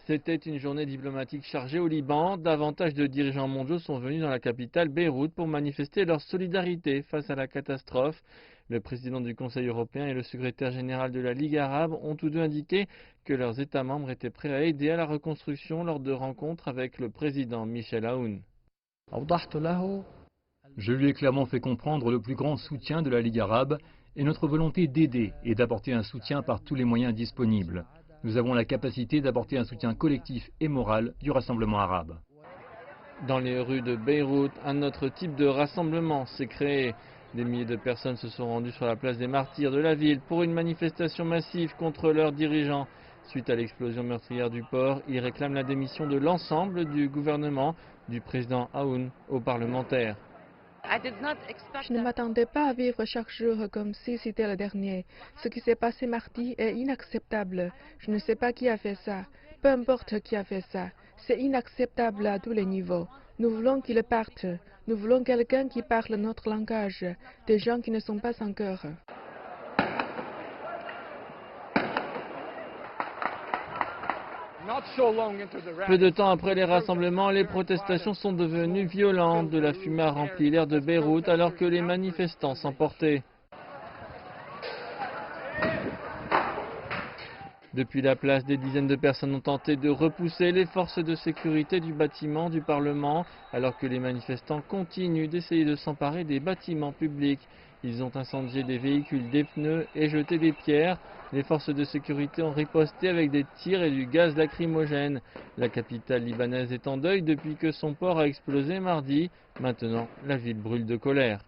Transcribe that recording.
C'était une journée diplomatique chargée au Liban. Davantage de dirigeants mondiaux sont venus dans la capitale Beyrouth pour manifester leur solidarité face à la catastrophe. Le président du Conseil européen et le secrétaire général de la Ligue arabe ont tous deux indiqué que leurs États membres étaient prêts à aider à la reconstruction lors de rencontres avec le président Michel Aoun. Je lui ai clairement fait comprendre le plus grand soutien de la Ligue arabe et notre volonté d'aider et d'apporter un soutien par tous les moyens disponibles. Nous avons la capacité d'apporter un soutien collectif et moral du rassemblement arabe. Dans les rues de Beyrouth, un autre type de rassemblement s'est créé. Des milliers de personnes se sont rendues sur la place des martyrs de la ville pour une manifestation massive contre leurs dirigeants. Suite à l'explosion meurtrière du port, ils réclament la démission de l'ensemble du gouvernement, du président Aoun aux parlementaires. Je ne m'attendais pas à vivre chaque jour comme si c'était le dernier. Ce qui s'est passé mardi est inacceptable. Je ne sais pas qui a fait ça. Peu importe qui a fait ça. C'est inacceptable à tous les niveaux. Nous voulons qu'ils partent. Nous voulons quelqu'un qui parle notre langage. Des gens qui ne sont pas sans cœur. Peu de temps après les rassemblements, les protestations sont devenues violentes. De la fumée a rempli l'air de Beyrouth alors que les manifestants s'emportaient. Depuis la place, des dizaines de personnes ont tenté de repousser les forces de sécurité du bâtiment du Parlement, alors que les manifestants continuent d'essayer de s'emparer des bâtiments publics. Ils ont incendié des véhicules, des pneus et jeté des pierres. Les forces de sécurité ont riposté avec des tirs et du gaz lacrymogène. La capitale libanaise est en deuil depuis que son port a explosé mardi. Maintenant, la ville brûle de colère.